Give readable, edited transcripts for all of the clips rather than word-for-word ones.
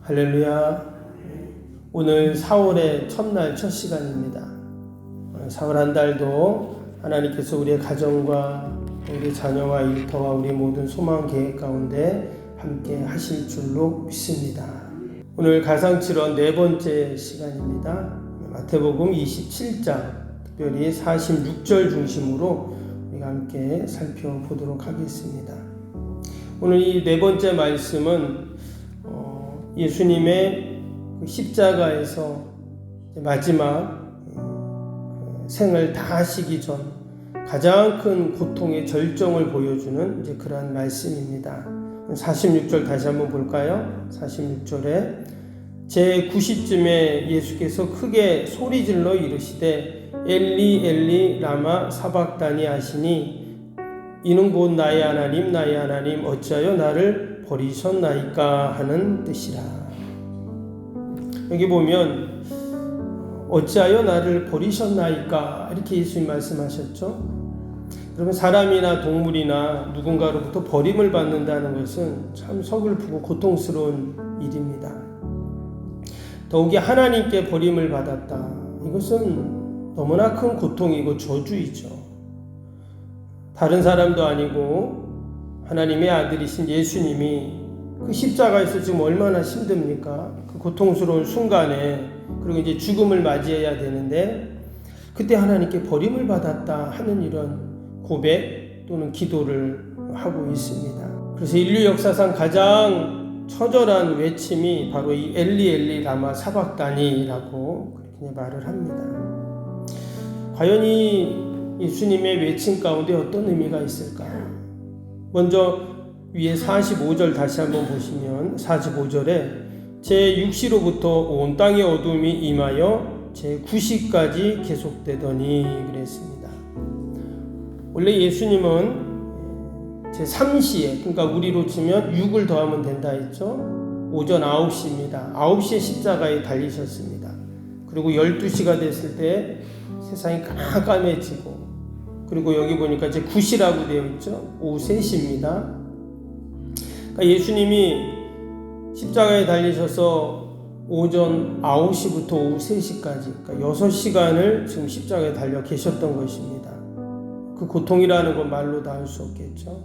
할렐루야. 오늘 4월의 첫날 첫 시간입니다. 4월 한 달도 하나님께서 우리의 가정과 우리 자녀와 일터와 우리 모든 소망 계획 가운데 함께 하실 줄로 믿습니다. 오늘 가상칠언 네 번째 시간입니다. 마태복음 27장 특별히 46절 중심으로 우리가 함께 살펴보도록 하겠습니다. 오늘 이 네 번째 말씀은 예수님의 십자가에서 마지막 생을 다하시기 전 가장 큰 고통의 절정을 보여주는 이제 그러한 말씀입니다. 46절 다시 한번 볼까요? 46절에 제9시쯤에 예수께서 크게 소리질러 이르시되 엘리 엘리 라마 사박다니 하시니 이는 곧 나의 하나님 어찌하여 나를 버리셨나이까 하는 뜻이라. 여기 보면 어찌하여 나를 버리셨나이까 이렇게 예수님 말씀하셨죠. 그러면 사람이나 동물이나 누군가로부터 버림을 받는다는 것은 참 서글프고 고통스러운 일입니다. 더욱이 하나님께 버림을 받았다. 이것은 너무나 큰 고통이고 저주이죠. 다른 사람도 아니고 하나님의 아들이신 예수님이 그 십자가에서 지금 얼마나 힘듭니까? 그 고통스러운 순간에 그리고 이제 죽음을 맞이해야 되는데 그때 하나님께 버림을 받았다 하는 이런 고백 또는 기도를 하고 있습니다. 그래서 인류 역사상 가장 처절한 외침이 바로 이 엘리 엘리 라마 사박다니라고 그렇게 말을 합니다. 과연 이 예수님의 외침 가운데 어떤 의미가 있을까요? 먼저 위에 45절 다시 한번 보시면 45절에 제6시로부터 온 땅의 어둠이 임하여 제9시까지 계속되더니 그랬습니다. 원래 예수님은 제3시에 그러니까 우리로 치면 6을 더하면 된다 했죠. 오전 9시입니다. 9시에 십자가에 달리셨습니다. 그리고 12시가 됐을 때 세상이 깜깜해지고 그리고 여기 보니까 이제 9시라고 되어 있죠. 오후 3시입니다. 그러니까 예수님이 십자가에 달리셔서 오전 9시부터 오후 3시까지 그러니까 6시간을 지금 십자가에 달려 계셨던 것입니다. 그 고통이라는 건 말로 다 할 수 없겠죠.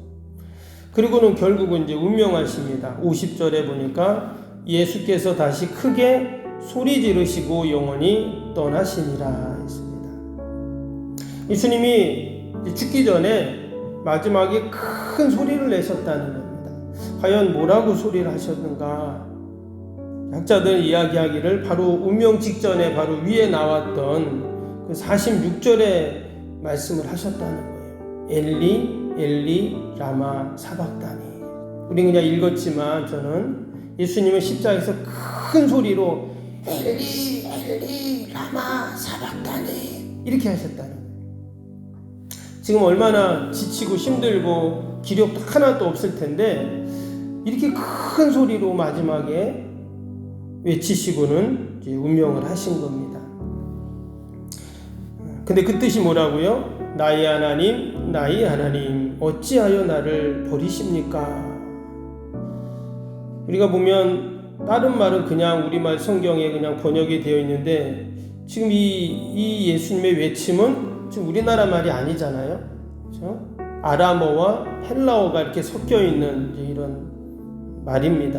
그리고는 결국은 이제 운명하십니다. 50절에 보니까 예수께서 다시 크게 소리 지르시고 영원히 떠나시니라 했습니다. 예수님이 죽기 전에 마지막에 큰 소리를 내셨다는 겁니다. 과연 뭐라고 소리를 하셨는가? 학자들 이야기하기를 바로 운명 직전에 바로 위에 나왔던 그 46절에 말씀을 하셨다는 거예요. 엘리 엘리 라마 사박다니. 우리 그냥 읽었지만 저는 예수님은 십자가에서 큰 소리로 엘리 엘리 라마 사박다니 이렇게 하셨다는 거예요. 지금 얼마나 지치고 힘들고 기력도 하나도 없을 텐데 이렇게 큰 소리로 마지막에 외치시고는 이제 운명을 하신 겁니다. 근데 그 뜻이 뭐라고요? 나의 하나님 어찌하여 나를 버리십니까? 우리가 보면 다른 말은 그냥 우리말 성경에 그냥 번역이 되어 있는데 지금 이 예수님의 외침은 지금 우리나라 말이 아니잖아요. 그렇죠? 아람어와 헬라어가 이렇게 섞여 있는 이런 말입니다.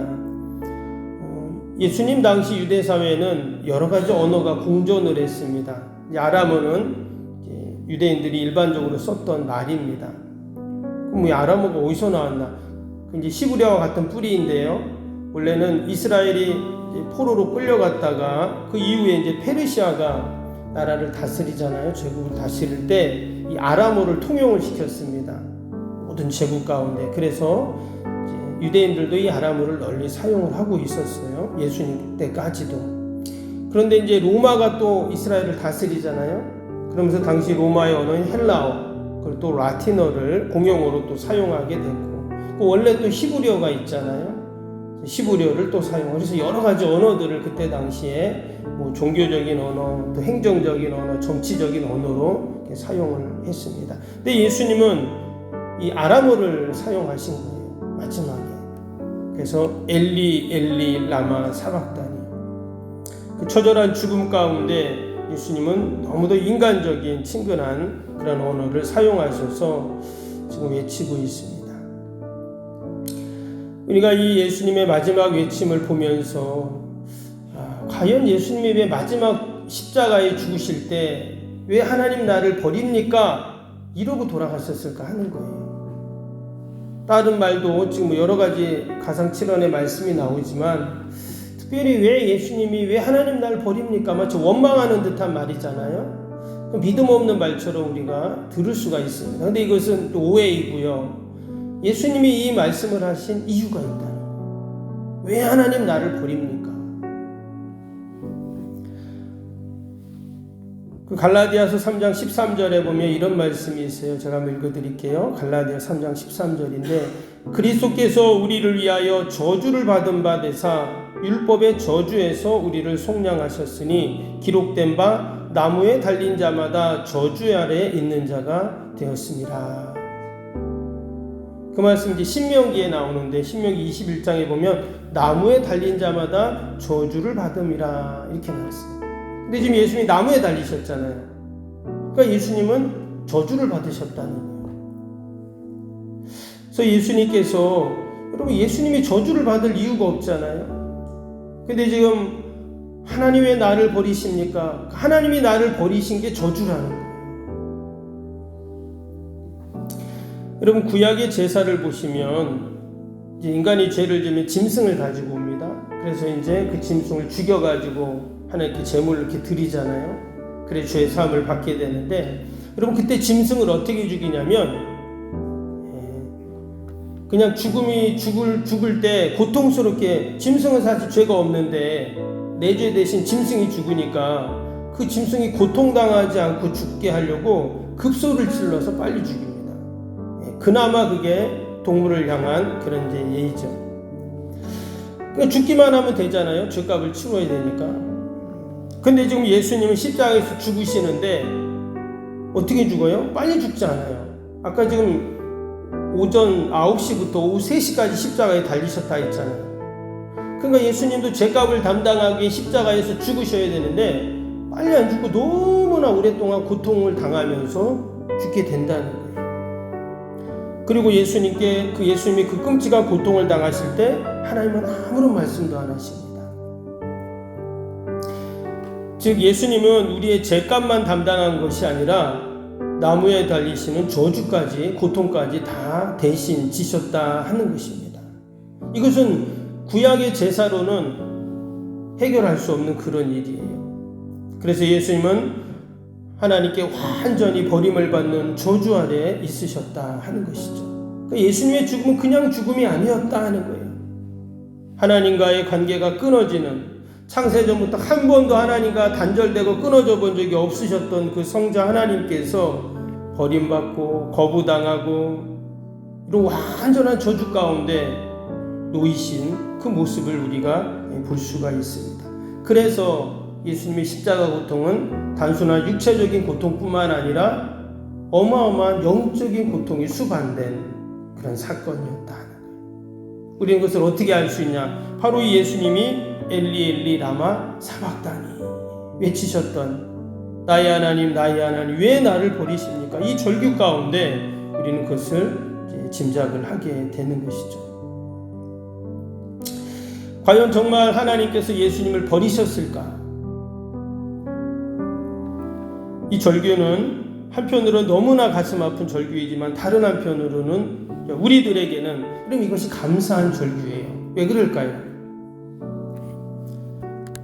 예수님 당시 유대 사회는 여러 가지 언어가 공존을 했습니다. 아람어는 유대인들이 일반적으로 썼던 말입니다. 그럼 이 아람어가 어디서 나왔나? 이제 시브리아와 같은 뿌리인데요. 원래는 이스라엘이 포로로 끌려갔다가 그 이후에 이제 페르시아가 나라를 다스리잖아요. 제국을 다스릴 때 이 아람어를 통용을 시켰습니다. 모든 제국 가운데. 그래서 이제 유대인들도 이 아람어를 널리 사용을 하고 있었어요. 예수님 때까지도. 그런데 이제 로마가 또 이스라엘을 다스리잖아요. 그러면서 당시 로마의 언어인 헬라어, 그리고 또 라틴어를 공용어로 또 사용하게 됐고, 원래 또 히브리어가 있잖아요. 히브리어를 또 사용하고, 그래서 여러 가지 언어들을 그때 당시에 뭐 종교적인 언어, 또 행정적인 언어, 정치적인 언어로 이렇게 사용을 했습니다. 근데 예수님은 이 아람어를 사용하신 거예요. 마지막에. 그래서 엘리 엘리 라마 사박다니. 그 처절한 죽음 가운데 예수님은 너무도 인간적인 친근한 그런 언어를 사용하셔서 지금 외치고 있습니다. 우리가 이 예수님의 마지막 외침을 보면서 과연 예수님이 왜 마지막 십자가에 죽으실 때 왜 하나님 나를 버립니까? 이러고 돌아가셨을까 하는 거예요. 다른 말도 지금 여러 가지 가상칠언의 말씀이 나오지만 특별히 왜 예수님이 왜 하나님 나를 버립니까? 마치 원망하는 듯한 말이잖아요. 믿음 없는 말처럼 우리가 들을 수가 있습니다. 그런데 이것은 또 오해이고요. 예수님이 이 말씀을 하신 이유가 있다는 거예요. 왜 하나님 나를 버립니까? 그 갈라디아서 3장 13절에 보면 이런 말씀이 있어요. 제가 한번 읽어드릴게요. 갈라디아 3장 13절인데 그리스도께서 우리를 위하여 저주를 받은 바 되사 율법의 저주에서 우리를 속량하셨으니 기록된 바 나무에 달린 자마다 저주 아래에 있는 자가 되었습니다. 그 말씀이 신명기에 나오는데 신명기 21장에 보면 나무에 달린 자마다 저주를 받음이라 이렇게 나왔어요. 근데 지금 예수님이 나무에 달리셨잖아요. 그러니까 예수님은 저주를 받으셨다는 거예요. 그래서 예수님께서 여러분 예수님이 저주를 받을 이유가 없잖아요. 근데 지금 하나님 왜 나를 버리십니까? 하나님이 나를 버리신 게 저주라는 거예요. 여러분 구약의 제사를 보시면 이제 인간이 죄를 지면 짐승을 가지고 옵니다. 그래서 이제 그 짐승을 죽여가지고 하나님께 제물을 이렇게 드리잖아요. 그래 죄의 사함을 받게 되는데 여러분 그때 짐승을 어떻게 죽이냐면 그냥 죽을 때 고통스럽게 짐승은 사실 죄가 없는데 내 죄 대신 짐승이 죽으니까 그 짐승이 고통당하지 않고 죽게 하려고 급소를 질러서 빨리 죽입니다. 그나마 그게 동물을 향한 그런 이제 예의죠. 그러니까 죽기만 하면 되잖아요. 죄값을 치러야 되니까. 근데 지금 예수님은 십자가에서 죽으시는데 어떻게 죽어요? 빨리 죽지 않아요. 아까 지금 오전 9시부터 오후 3시까지 십자가에 달리셨다 했잖아요. 그러니까 예수님도 죄값을 담당하기 십자가에서 죽으셔야 되는데 빨리 안 죽고 너무나 오랫동안 고통을 당하면서 죽게 된다는 거예요. 그리고 예수님이 그 끔찍한 고통을 당하실 때 하나님은 아무런 말씀도 안 하십니다. 즉 예수님은 우리의 죄값만 담당한 것이 아니라 나무에 달리시는 저주까지 고통까지 다 대신 지셨다 하는 것입니다. 이것은 구약의 제사로는 해결할 수 없는 그런 일이에요. 그래서 예수님은 하나님께 완전히 버림을 받는 저주 아래에 있으셨다 하는 것이죠. 그러니까 예수님의 죽음은 그냥 죽음이 아니었다 하는 거예요. 하나님과의 관계가 끊어지는 창세전부터 한 번도 하나님과 단절되고 끊어져 본 적이 없으셨던 그 성자 하나님께서 버림받고 거부당하고 이런 완전한 저주 가운데 놓이신 그 모습을 우리가 볼 수가 있습니다. 그래서 예수님의 십자가 고통은 단순한 육체적인 고통뿐만 아니라 어마어마한 영적인 고통이 수반된 그런 사건이었다 하는 거예요. 우리는 그것을 어떻게 알 수 있냐? 바로 이 예수님이 엘리 엘리 라마 사박다니 외치셨던 나의 하나님 왜 나를 버리십니까? 이 절규 가운데 우리는 그것을 짐작을 하게 되는 것이죠. 과연 정말 하나님께서 예수님을 버리셨을까? 이 절규는 한편으로는 너무나 가슴 아픈 절규이지만 다른 한편으로는 우리들에게는 그럼 이것이 감사한 절규예요. 왜 그럴까요?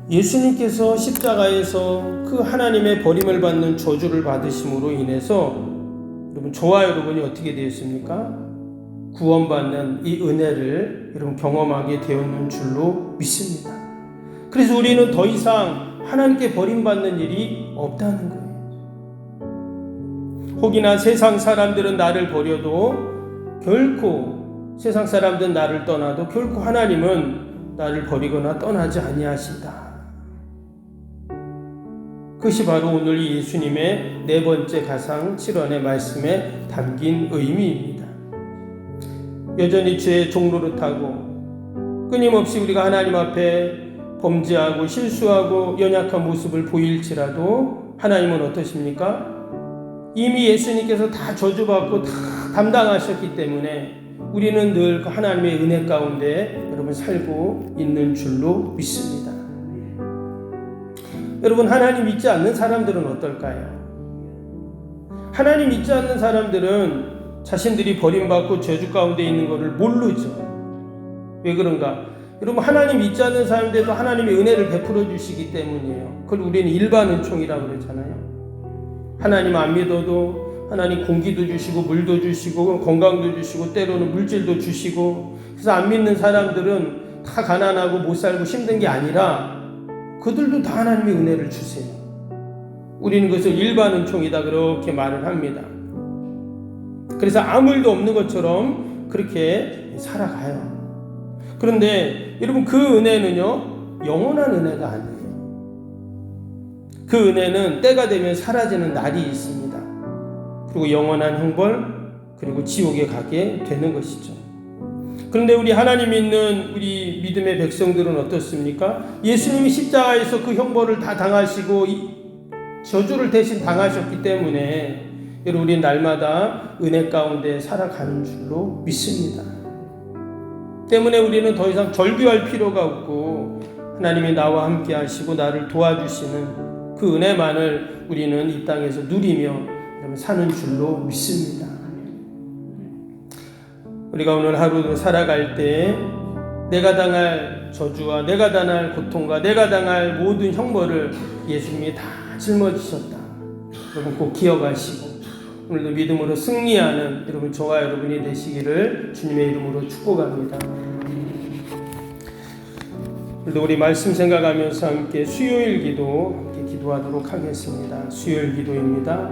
예수님께서 십자가에서 그 하나님의 버림을 받는 저주를 받으심으로 인해서 여러분 저와 여러분이 어떻게 되었습니까? 구원받는 이 은혜를 여러분 경험하게 되었는 줄로 믿습니다. 그래서 우리는 더 이상 하나님께 버림받는 일이 없다는 거예요. 혹이나 세상 사람들은 나를 버려도 결코 세상 사람들은 나를 떠나도 결코 하나님은 나를 버리거나 떠나지 아니하신다. 그것이 바로 오늘 이 예수님의 네 번째 가상 7원의 말씀에 담긴 의미입니다. 여전히 죄의 종로를 타고 끊임없이 우리가 하나님 앞에 범죄하고 실수하고 연약한 모습을 보일지라도 하나님은 어떠십니까? 이미 예수님께서 다 저주받고 다 담당하셨기 때문에 우리는 늘 그 하나님의 은혜 가운데 여러분 살고 있는 줄로 믿습니다. 여러분, 하나님 믿지 않는 사람들은 어떨까요? 하나님 믿지 않는 사람들은 자신들이 버림받고 저주 가운데 있는 것을 모르죠. 왜 그런가? 여러분, 하나님 믿지 않는 사람들도 하나님의 은혜를 베풀어 주시기 때문이에요. 그걸 우리는 일반 은총이라고 그러잖아요. 하나님 안 믿어도 하나님 공기도 주시고 물도 주시고 건강도 주시고 때로는 물질도 주시고, 그래서 안 믿는 사람들은 다 가난하고 못 살고 힘든 게 아니라 그들도 다 하나님의 은혜를 주세요. 우리는 그것을 일반 은총이다 그렇게 말을 합니다. 그래서 아무 일도 없는 것처럼 그렇게 살아가요. 그런데 여러분, 그 은혜는요 영원한 은혜가 아니에요. 그 은혜는 때가 되면 사라지는 날이 있습니다. 그리고 영원한 형벌, 그리고 지옥에 가게 되는 것이죠. 그런데 우리 하나님 믿는 우리 믿음의 백성들은 어떻습니까? 예수님이 십자가에서 그 형벌을 다 당하시고 저주를 대신 당하셨기 때문에 여러분, 우리 날마다 은혜 가운데 살아가는 줄로 믿습니다. 때문에 우리는 더 이상 절규할 필요가 없고 하나님이 나와 함께 하시고 나를 도와주시는 그 은혜만을 우리는 이 땅에서 누리며 사는 줄로 믿습니다. 우리가 오늘 하루도 살아갈 때 내가 당할 저주와 내가 당할 고통과 내가 당할 모든 형벌을 예수님이 다 짊어지셨다. 여러분 꼭 기억하시고 오늘도 믿음으로 승리하는 여러분, 저와 여러분이 되시기를 주님의 이름으로 축복합니다. 오늘도 우리 말씀 생각하면서 함께 수요일 기도 함께 기도하도록 하겠습니다. 수요일 기도입니다.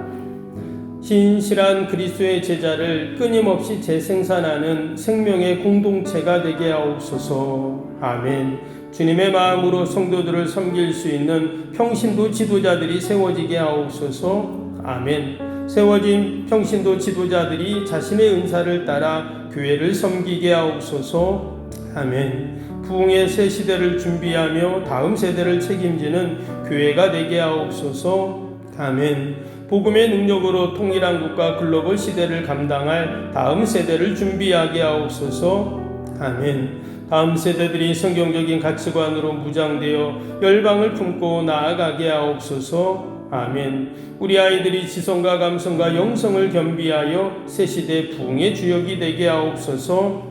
신실한 그리스도의 제자를 끊임없이 재생산하는 생명의 공동체가 되게 하옵소서. 아멘. 주님의 마음으로 성도들을 섬길 수 있는 평신도 지도자들이 세워지게 하옵소서. 아멘. 세워진 평신도 지도자들이 자신의 은사를 따라 교회를 섬기게 하옵소서. 아멘. 부흥의 새 시대를 준비하며 다음 세대를 책임지는 교회가 되게 하옵소서. 아멘. 복음의 능력으로 통일한 국가 글로벌 시대를 감당할 다음 세대를 준비하게 하옵소서. 아멘. 다음 세대들이 성경적인 가치관으로 무장되어 열방을 품고 나아가게 하옵소서. 아멘. 우리 아이들이 지성과 감성과 영성을 겸비하여 새 시대 부흥의 주역이 되게 하옵소서.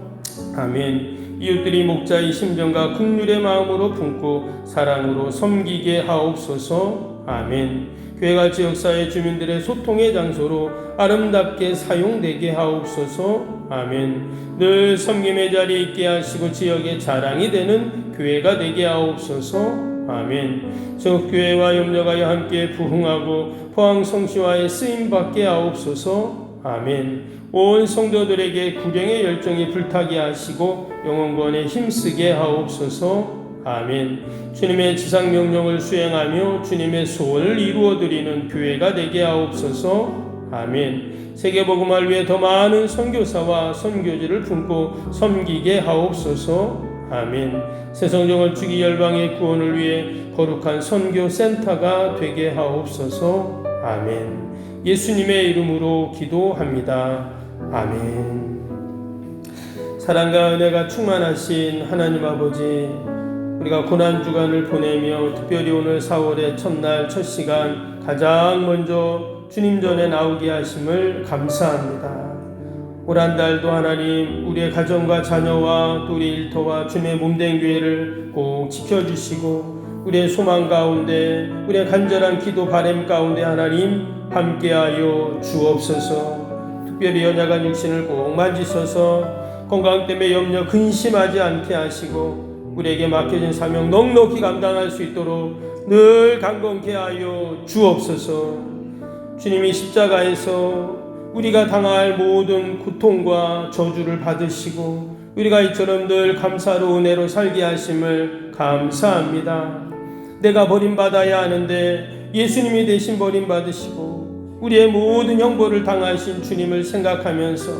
아멘. 이웃들이 목자의 심정과 긍휼의 마음으로 품고 사랑으로 섬기게 하옵소서. 아멘. 교회가 지역사회 주민들의 소통의 장소로 아름답게 사용되게 하옵소서. 아멘. 늘 섬김의 자리에 있게 하시고 지역의 자랑이 되는 교회가 되게 하옵소서. 아멘. 전국교회와 협력하여 함께 부흥하고 포항성시와의 쓰임받게 하옵소서. 아멘. 온 성도들에게 구령의 열정이 불타게 하시고 영원권에 힘쓰게 하옵소서. 아멘. 주님의 지상명령을 수행하며 주님의 소원을 이루어드리는 교회가 되게 하옵소서. 아멘. 세계복음을 위해 더 많은 선교사와 선교지를 품고 섬기게 하옵소서. 아멘. 새성정을 주기 열방의 구원을 위해 거룩한 선교센터가 되게 하옵소서. 아멘. 예수님의 이름으로 기도합니다. 아멘. 사랑과 은혜가 충만하신 하나님 아버지, 우리가 고난주간을 보내며 특별히 오늘 4월의 첫날 첫 시간 가장 먼저 주님 전에 나오게 하심을 감사합니다. 올 한 달도 하나님 우리의 가정과 자녀와 또 우리 일터와 주님의 몸된 교회를 꼭 지켜주시고 우리의 소망 가운데 우리의 간절한 기도 바람 가운데 하나님 함께하여 주옵소서. 특별히 연약한 육신을 꼭 만지셔서 건강 때문에 염려 근심하지 않게 하시고 우리에게 맡겨진 사명 넉넉히 감당할 수 있도록 늘 강건케 하여 주옵소서. 주님이 십자가에서 우리가 당할 모든 고통과 저주를 받으시고 우리가 이처럼 늘 감사로 은혜로 살게 하심을 감사합니다. 내가 버림받아야 하는데 예수님이 대신 버림받으시고 우리의 모든 형벌을 당하신 주님을 생각하면서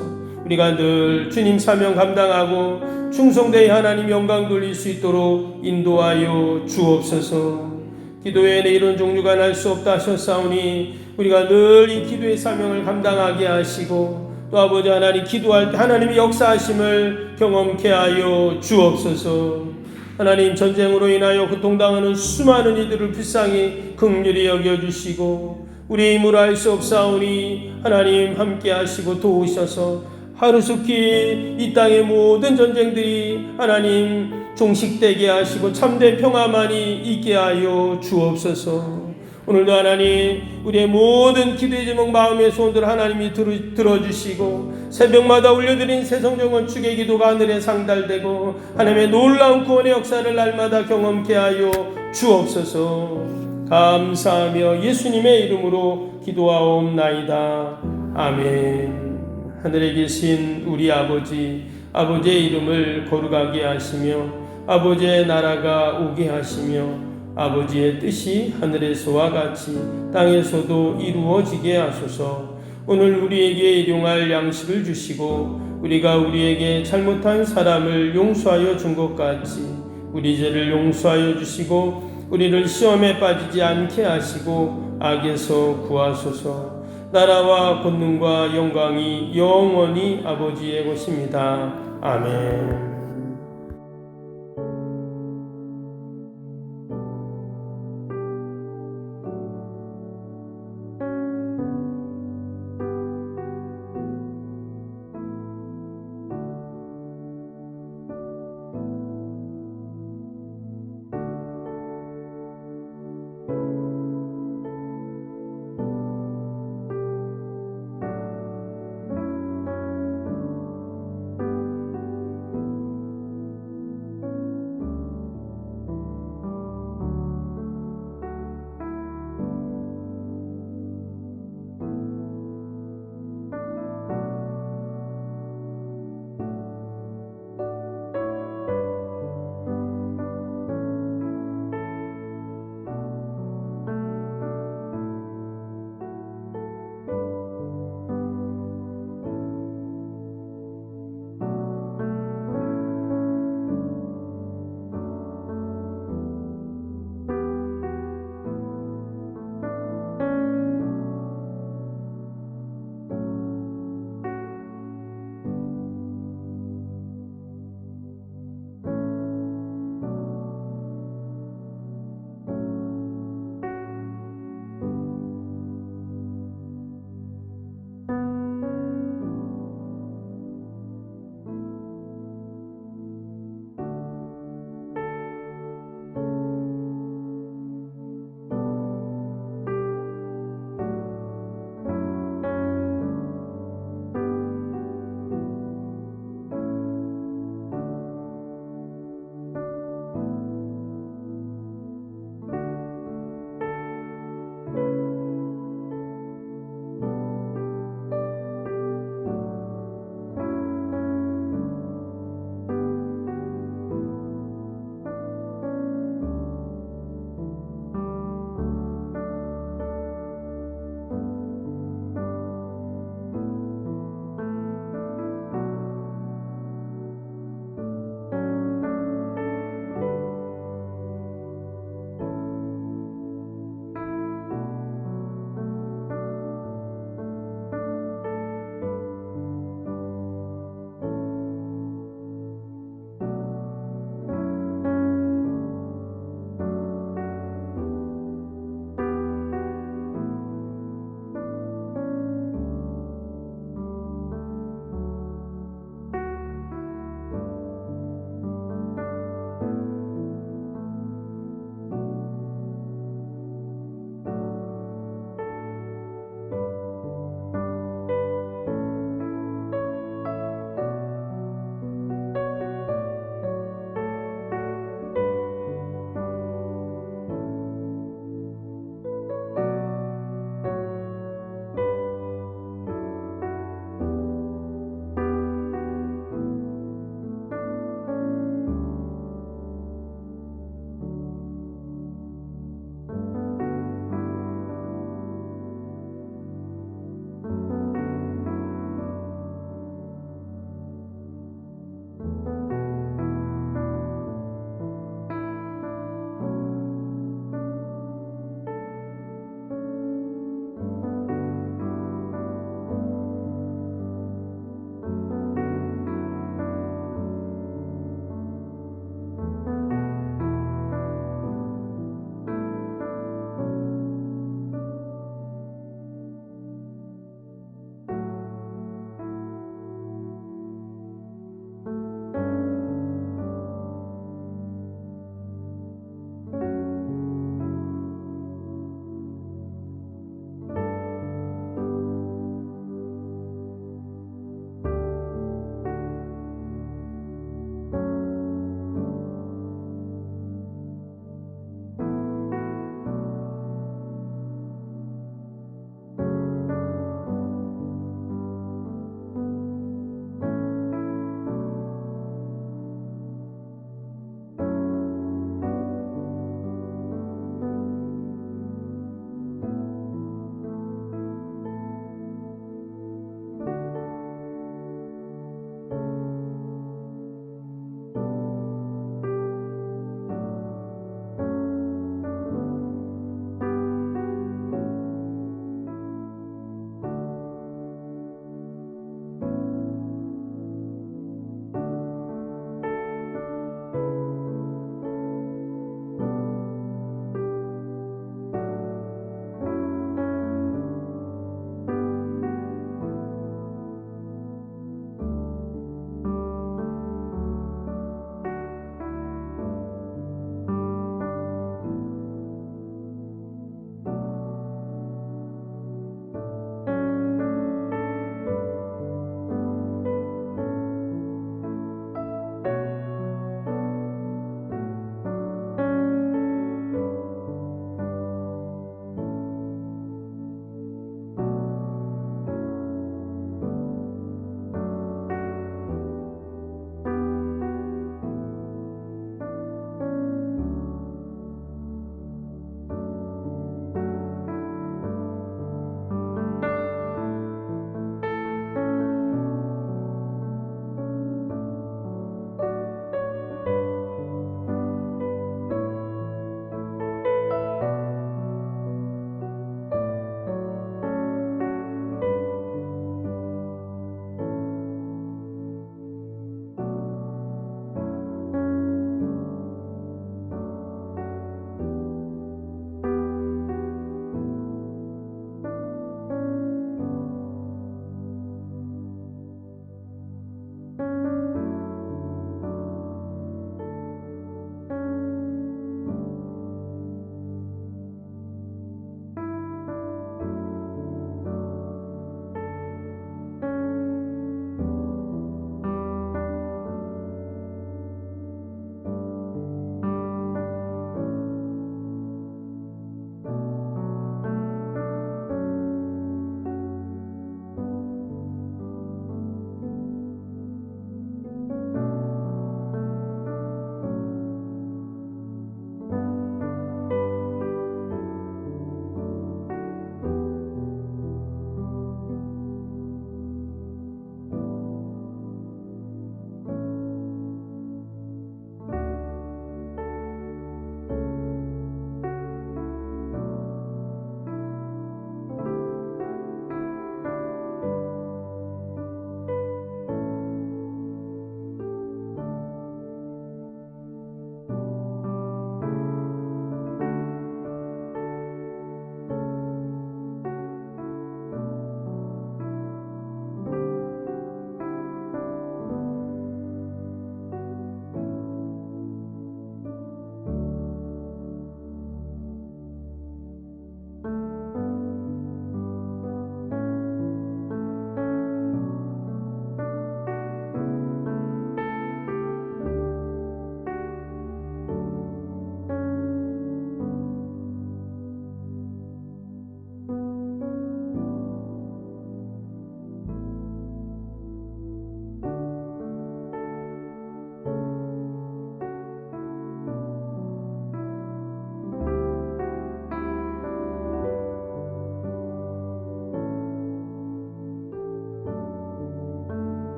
우리가 늘 주님 사명 감당하고 충성되이 하나님 영광 돌릴 수 있도록 인도하여 주옵소서. 기도에 이런 종류가 날 수 없다 하셨사오니 우리가 늘 이 기도의 사명을 감당하게 하시고 또 아버지 하나님 기도할 때 하나님의 역사하심을 경험케 하여 주옵소서. 하나님 전쟁으로 인하여 고통당하는 수많은 이들을 불쌍히 긍휼히 여겨주시고 우리의 힘으로 할 수 없사오니 하나님 함께 하시고 도우셔서 하루속히 이 땅의 모든 전쟁들이 하나님 종식되게 하시고 참된 평화만이 있게 하여 주옵소서. 오늘도 하나님 우리의 모든 기도의 제목 마음의 소원들 하나님이 들어주시고 새벽마다 올려드린 새성전 건축의 기도가 하늘에 상달되고 하나님의 놀라운 구원의 역사를 날마다 경험케 하여 주옵소서. 감사하며 예수님의 이름으로 기도하옵나이다. 아멘. 하늘에 계신 우리 아버지의 이름을 거룩하게 하시며 아버지의 나라가 오게 하시며 아버지의 뜻이 하늘에서와 같이 땅에서도 이루어지게 하소서. 오늘 우리에게 일용할 양식을 주시고 우리가 우리에게 잘못한 사람을 용서하여 준 것 같이 우리 죄를 용서하여 주시고 우리를 시험에 빠지지 않게 하시고 악에서 구하소서. 나라와 권능과 영광이 영원히 아버지의 것입니다. 아멘.